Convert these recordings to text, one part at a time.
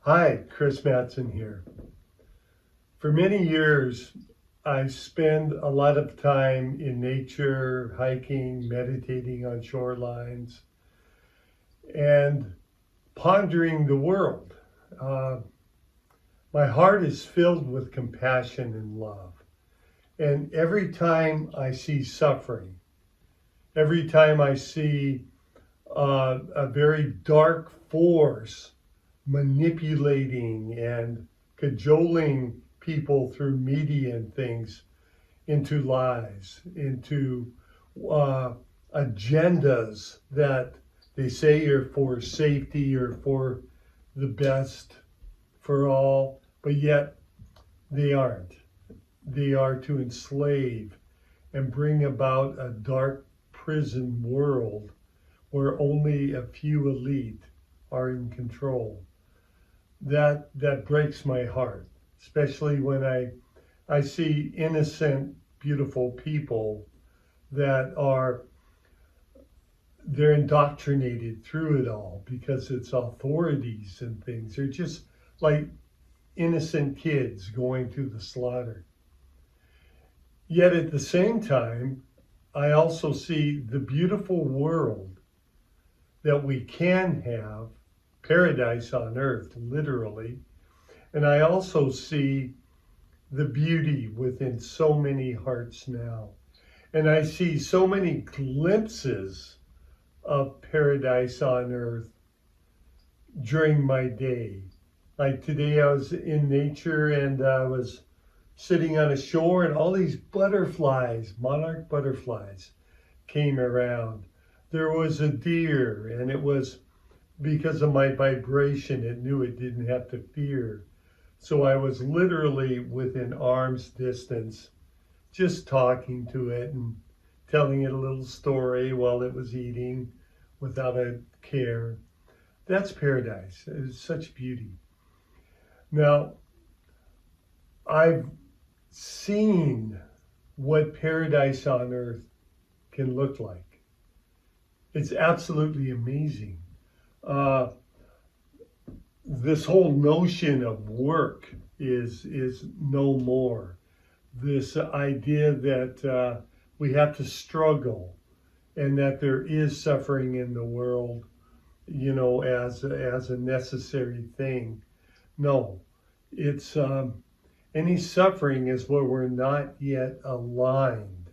Hi, Chris Madsen here. For many years, I spend a lot of time in nature, hiking, meditating on shorelines, and pondering the world. Uh, my heart is filled with compassion and love. And every time I see suffering, every time I see a very dark force manipulating and cajoling people through media and things into lies, into uh, agendas that they say are for safety or for the best for all, but yet they aren't. They are to enslave and bring about a dark prison world where only a few elite are in control. That breaks my heart, especially when I see innocent, beautiful people that are they're indoctrinated through it all because it's authorities and things. They're just like innocent kids going through the slaughter. Yet at the same time, I also see the beautiful world that we can have, paradise on earth, literally. And I also see the beauty within so many hearts now. And I see so many glimpses of paradise on earth during my day. Like today, I was in nature and I was sitting on a shore, and all these butterflies, monarch butterflies, came around. There was a deer, and it was because of my vibration, it knew it didn't have to fear. So I was literally within arm's distance, just talking to it and telling it a little story while it was eating without a care. That's paradise. It's such beauty. Now, I've seen what paradise on earth can look like. It's absolutely amazing. Uh, this whole notion of work is no more. This idea that we have to struggle and that there is suffering in the world, as a necessary thing. No, it's any suffering is where we're not yet aligned,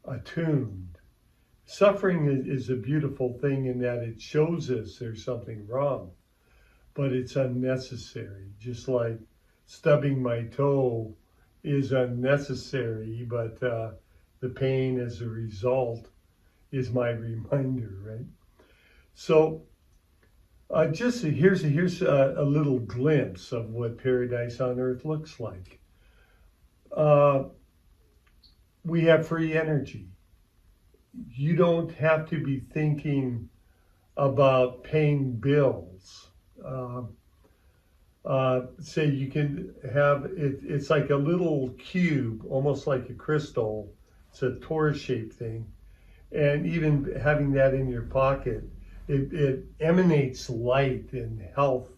attuned. Suffering is a beautiful thing in that it shows us there's something wrong, but it's unnecessary. Just like stubbing my toe is unnecessary, but the pain as a result is my reminder, right? So just here's a little glimpse of what paradise on earth looks like. Uh, we have free energy. You don't have to be thinking about paying bills. Say you can have it, it's like a little cube, almost like a crystal. It's a torus shaped thing. And even having that in your pocket, it emanates light and health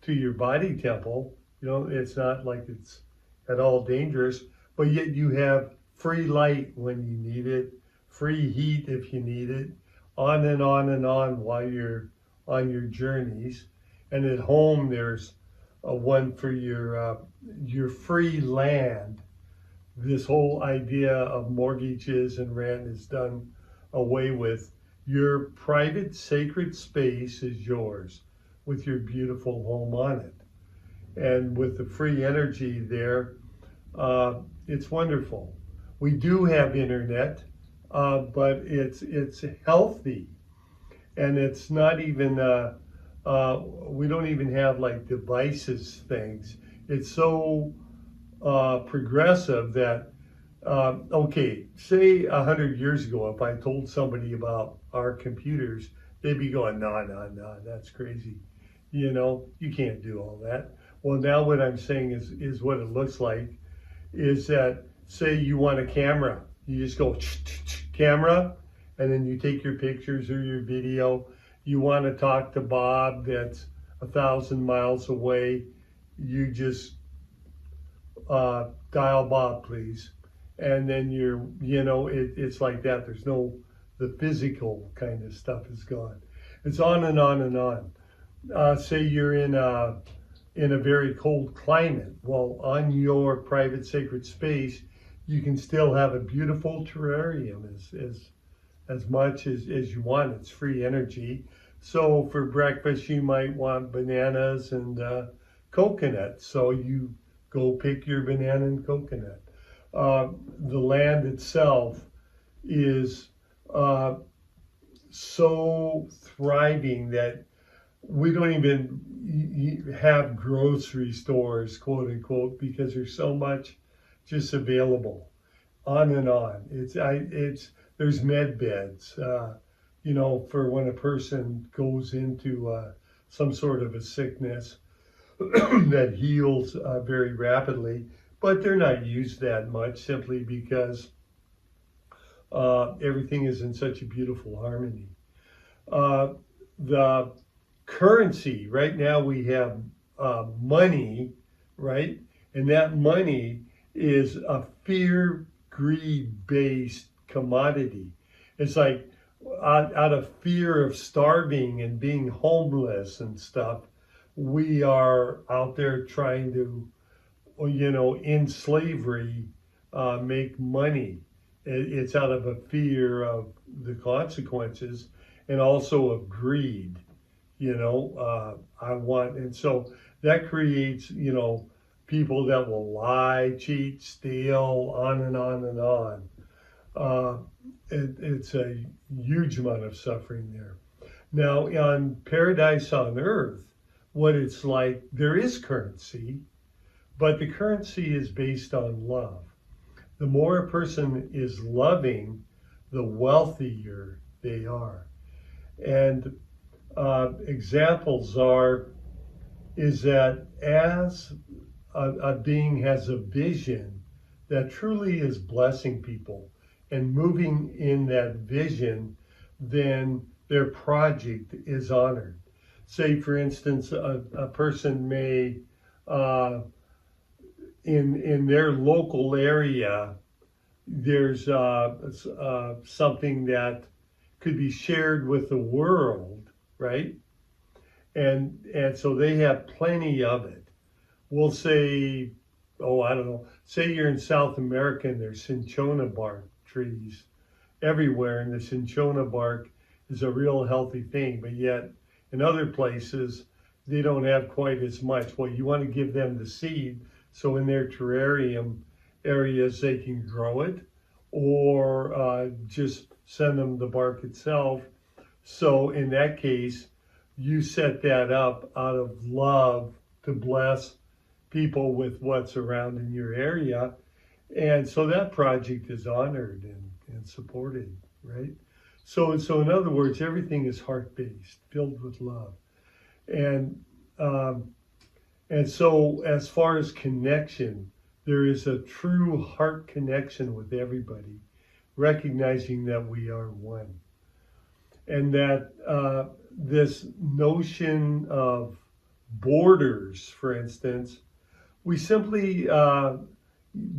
to your body temple. It's not like it's at all dangerous, but yet you have free light when you need it, free heat if you need it, on and on and on while you're on your journeys. And at home, there's one for your free land. This whole idea of mortgages and rent is done away with. Your private sacred space is yours with your beautiful home on it. And with the free energy there, it's wonderful. We do have internet, but it's healthy, and it's not even we don't even have like devices things. It's so progressive that okay, say 100 years ago, if I told somebody about our computers, they'd be going, no, that's crazy. You can't do all that. Well, now what I'm saying is what it looks like is that, say you want a camera, you just go camera, and then you take your pictures or your video. You want to talk to Bob that's 1,000 miles away, you just dial Bob, please. And then it's like that. There's no, the physical kind of stuff is gone. It's on and on and on. Say you're in a very cold climate. Well, on your private sacred space, you can still have a beautiful terrarium as much as you want. It's free energy. So for breakfast, you might want bananas and coconut. So you go pick your banana and coconut. The land itself is so thriving that we don't even have grocery stores, quote unquote, because there's so much just available. On and on. There's med beds, for when a person goes into some sort of a sickness that heals very rapidly, but they're not used that much simply because everything is in such a beautiful harmony. The currency, right now we have money, right? And that money is a fear, greed based commodity. It's like out of fear of starving and being homeless and stuff, we are out there trying to, in slavery, make money. It's out of a fear of the consequences and also of greed. I want, and so that creates, people that will lie, cheat, steal, on and on and on. It's a huge amount of suffering there. Now, on Paradise on Earth, what it's like, there is currency, but the currency is based on love. The more a person is loving, the wealthier they are. And examples is that as a being has a vision that truly is blessing people and moving in that vision, then their project is honored. Say, for instance, a person may, in their local area, there's something that could be shared with the world, right? And so they have plenty of it. We'll say, I don't know, say you're in South America and there's cinchona bark trees everywhere, and the cinchona bark is a real healthy thing, but yet in other places they don't have quite as much. Well, you want to give them the seed so in their terrarium areas they can grow it, or just send them the bark itself. So in that case, you set that up out of love to bless people with what's around in your area. And so that project is honored and supported, right? So in other words, everything is heart-based, filled with love. And so as far as connection, there is a true heart connection with everybody, recognizing that we are one. And that this notion of borders, for instance, we simply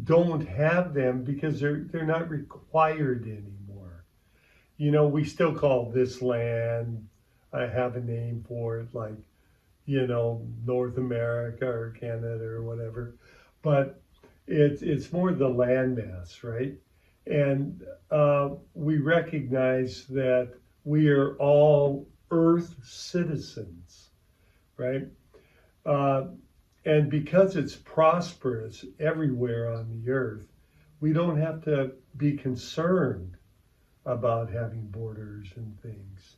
don't have them because they're not required anymore. We still call this land, I have a name for it, like, North America or Canada or whatever, but it's more the landmass, right? And we recognize that we are all Earth citizens, right? And because it's prosperous everywhere on the Earth, we don't have to be concerned about having borders and things,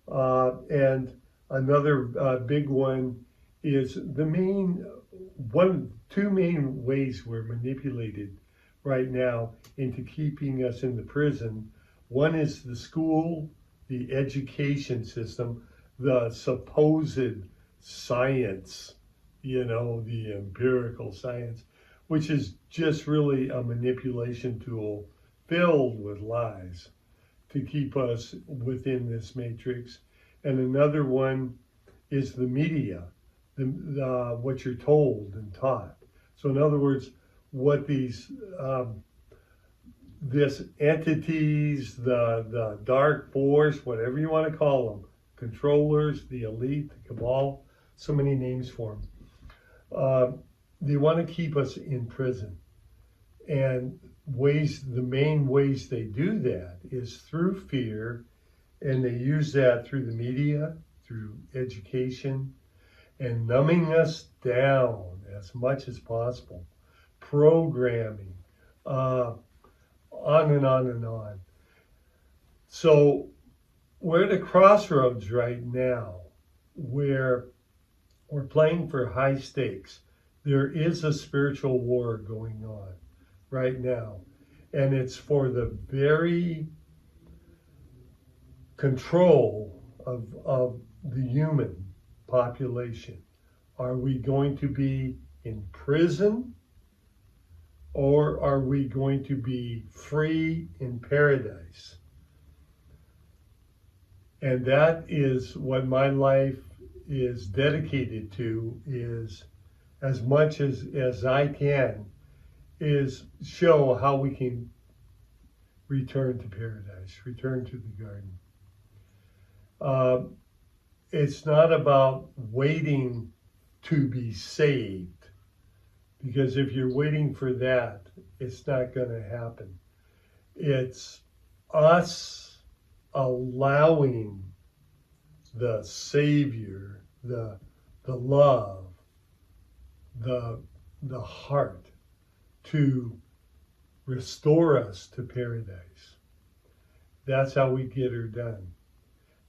And another big one is two main ways we're manipulated right now into keeping us in the prison. One is the school, the education system, the supposed science, the empirical science, which is just really a manipulation tool filled with lies to keep us within this matrix. And another one is the media, what you're told and taught. So in other words, what these this entities, the dark force, whatever you want to call them, controllers, the elite, the cabal, so many names for them. They want to keep us in prison. And the main ways they do that is through fear, and they use that through the media, through education, and numbing us down as much as possible, programming, on and on and on. So we're at a crossroads right now where we're playing for high stakes. There is a spiritual war going on right now, and it's for the very control of the human population. Are we going to be in prison, or are we going to be free in paradise? And that is what my life is dedicated to, is as much as I can, is show how we can return to paradise, return to the garden. It's not about waiting to be saved, because if you're waiting for that, it's not going to happen. It's us allowing the Savior, the love, the heart to restore us to paradise. That's how we get her done.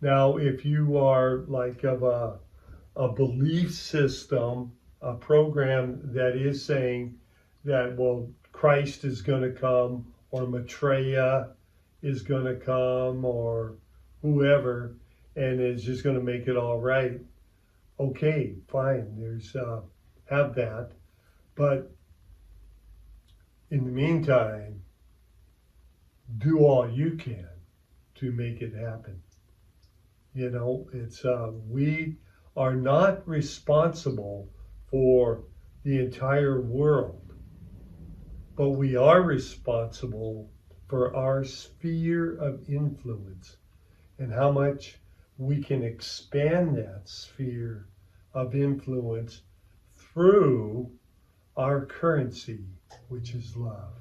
Now, if you are like of a belief system, a program that is saying that, well, Christ is going to come, or Maitreya is going to come, or whoever, and is just going to make it all right, okay, fine, there's have that. But in the meantime, do all you can to make it happen. You know, it's we are not responsible for the entire world, but we are responsible for our sphere of influence and how much we can expand that sphere of influence through our currency, which is love.